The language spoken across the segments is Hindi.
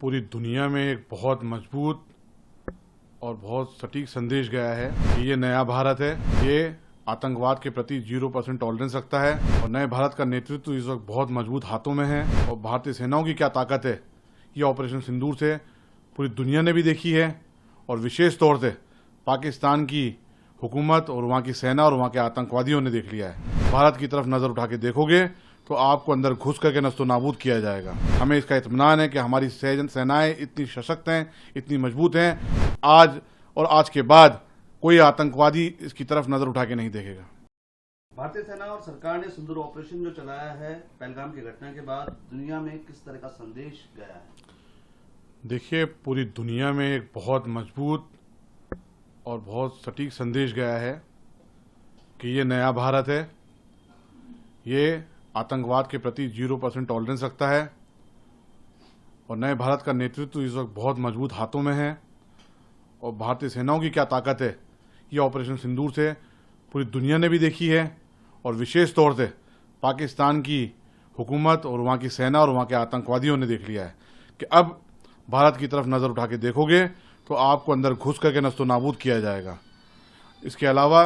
पूरी दुनिया में एक बहुत मजबूत और बहुत सटीक संदेश गया है कि ये नया भारत है। ये आतंकवाद के प्रति 0% टॉलरेंस रखता है और नए भारत का नेतृत्व इस वक्त बहुत मजबूत हाथों में है। और भारतीय सेनाओं की क्या ताकत है, ये ऑपरेशन सिंदूर से पूरी दुनिया ने भी देखी है और विशेष तौर से पाकिस्तान की हुकूमत और वहाँ की सेना और वहाँ के आतंकवादियों ने देख लिया है। भारत की तरफ नजर उठा के देखोगे तो आपको अंदर घुस करके नस्तो नाबूद किया जाएगा। हमें इसका इत्मीनान है कि हमारी सेनाएं इतनी सशक्त हैं, इतनी मजबूत हैं, आज और आज के बाद कोई आतंकवादी इसकी तरफ नजर उठा के नहीं देखेगा। भारतीय सेना और सरकार ने सिंदूर ऑपरेशन जो चलाया है पहलगाम की घटना के बाद दुनिया में किस तरह का संदेश गया है? देखिए, पूरी दुनिया में एक बहुत मजबूत और बहुत सटीक संदेश गया है कि ये नया भारत है। ये आतंकवाद के प्रति 0% टॉलरेंस रखता है और नए भारत का नेतृत्व इस वक्त बहुत मजबूत हाथों में है। और भारतीय सेनाओं की क्या ताकत है, ये ऑपरेशन सिंदूर से पूरी दुनिया ने भी देखी है और विशेष तौर से पाकिस्तान की हुकूमत और वहाँ की सेना और वहाँ के आतंकवादियों ने देख लिया है कि अब भारत की तरफ नजर उठा के देखोगे तो आपको अंदर घुस करके नस्तो नाबूद किया जाएगा। इसके अलावा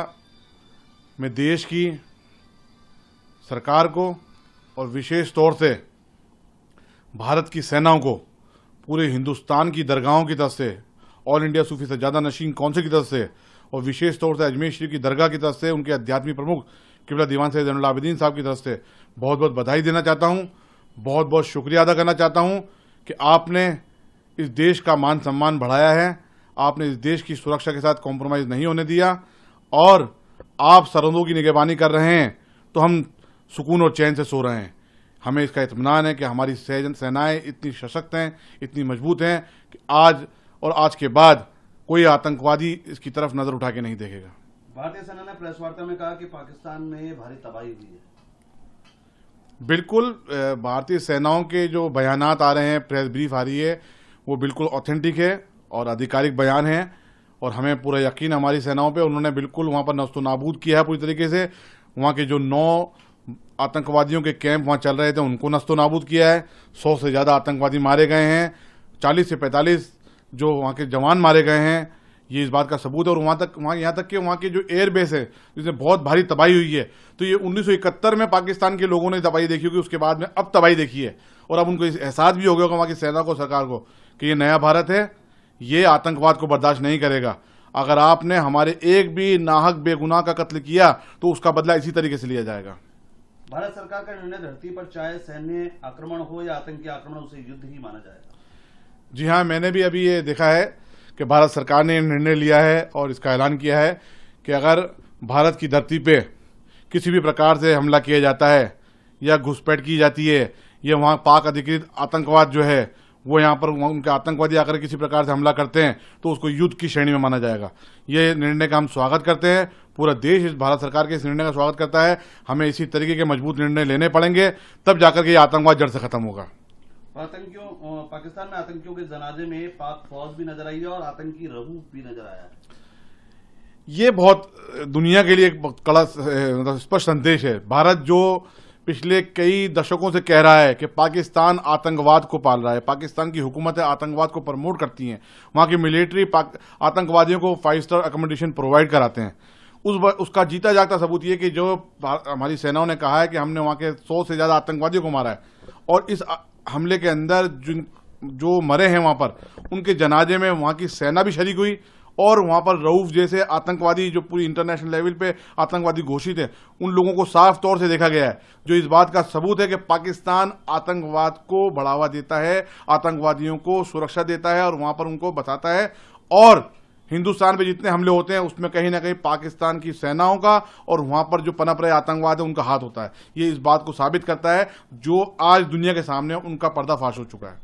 मैं देश की सरकार को और विशेष तौर से भारत की सेनाओं को पूरे हिंदुस्तान की दरगाहों की तरफ से, ऑल इंडिया सूफी सज्जादा नशीन कौंसिल की तरफ से और विशेष तौर से अजमेर शरीफ की दरगाह की तरफ से उनके आध्यात्मिक प्रमुख किबला दीवान सैयद ज़ैनुल आबिदीन साहब की तरफ से बहुत बहुत बधाई देना चाहता हूं, बहुत बहुत शुक्रिया अदा करना चाहता हूं कि आपने इस देश का मान सम्मान बढ़ाया है, आपने इस देश की सुरक्षा के साथ कॉम्प्रोमाइज़ नहीं होने दिया और आप सरहदों की निगरानी कर रहे हैं तो हम सुकून और चैन से सो रहे हैं। हमें इसका इत्मीनान है कि हमारी सेनाएं इतनी सशक्त हैं, इतनी मजबूत हैं कि आज और आज के बाद कोई आतंकवादी इसकी तरफ नजर उठा के नहीं देखेगा। भारतीय सेना ने प्रेस वार्ता में कहा कि पाकिस्तान में भारी तबाही हुई है। बिल्कुल, भारतीय सेनाओं के जो बयानात आ रहे हैं, प्रेस ब्रीफ आ रही है, वो बिल्कुल ऑथेंटिक है और आधिकारिक बयान है और हमें पूरा यकीन हमारी सेनाओं पे। उन्होंने बिल्कुल वहाँ पर नस्तो नाबूद किया है पूरी तरीके से। वहाँ के जो 9 आतंकवादियों के कैंप वहाँ चल रहे थे उनको नस्तो नाबूद किया है। 100 से ज़्यादा आतंकवादी मारे गए हैं, 40 से 45 जो वहाँ के जवान मारे गए हैं, ये इस बात का सबूत है। और यहाँ तक कि वहाँ के जो एयर बेस है जिसमें बहुत भारी तबाही हुई है, तो ये 1971 में पाकिस्तान के लोगों ने तबाही देखी होगी, उसके बाद में अब तबाही देखी है और अब उनको एहसास भी हो गया होगा वहाँ की सेना को, सरकार को, कि ये नया भारत है, ये आतंकवाद को बर्दाश्त नहीं करेगा। अगर आपने हमारे एक भी नाहक बेगुनाह का कत्ल किया तो उसका बदला इसी तरीके से लिया जाएगा। भारत सरकार का निर्णय धरती पर चाहे सैन्य आक्रमण हो या आतंकी आक्रमण, उसे युद्ध ही माना जाएगा। जी हाँ, मैंने भी अभी ये देखा है कि भारत सरकार ने निर्णय लिया है और इसका ऐलान किया है कि अगर भारत की धरती पे किसी भी प्रकार से हमला किया जाता है या घुसपैठ की जाती है या वहाँ पाक अधिकृत आतंकवाद जो है वो यहाँ पर उनके आतंकवादी आकर किसी प्रकार से हमला करते हैं तो उसको युद्ध की श्रेणी में माना जाएगा। ये निर्णय का हम स्वागत करते हैं, पूरा देश इस भारत सरकार के इस निर्णय का स्वागत करता है। हमें इसी तरीके के मजबूत निर्णय लेने पड़ेंगे, तब जाकर के ये आतंकवाद जड़ से खत्म होगा। पाकिस्तान में आतंकियों के जनाजे में पाक फौज भी नजर आई है और आतंकी रऊफ भी नजर आया है। ये बहुत दुनिया के लिए एक कड़ा स्पष्ट संदेश है। भारत जो पिछले कई दशकों से कह रहा है कि पाकिस्तान आतंकवाद को पाल रहा है, पाकिस्तान की हुकूमत आतंकवाद को प्रमोट करती है, वहाँ की मिलिट्री आतंकवादियों को 5 स्टार अकोमोडेशन प्रोवाइड कराते हैं, उसका जीता जागता सबूत ये कि जो हमारी सेनाओं ने कहा है कि हमने वहाँ के 100 से ज़्यादा आतंकवादियों को मारा है और इस हमले के अंदर जो मरे हैं वहाँ पर उनके जनाजे में वहाँ की सेना भी शरीक हुई और वहाँ पर रऊफ जैसे आतंकवादी जो पूरी इंटरनेशनल लेवल पे आतंकवादी घोषित है उन लोगों को साफ तौर से देखा गया है, जो इस बात का सबूत है कि पाकिस्तान आतंकवाद को बढ़ावा देता है, आतंकवादियों को सुरक्षा देता है और वहाँ पर उनको बताता है। और हिंदुस्तान पे जितने हमले होते हैं उसमें कहीं ना कहीं पाकिस्तान की सेनाओं का और वहाँ पर जो पनप रहे आतंकवाद है उनका हाथ होता है। ये इस बात को साबित करता है जो आज दुनिया के सामने उनका पर्दाफाश हो चुका है।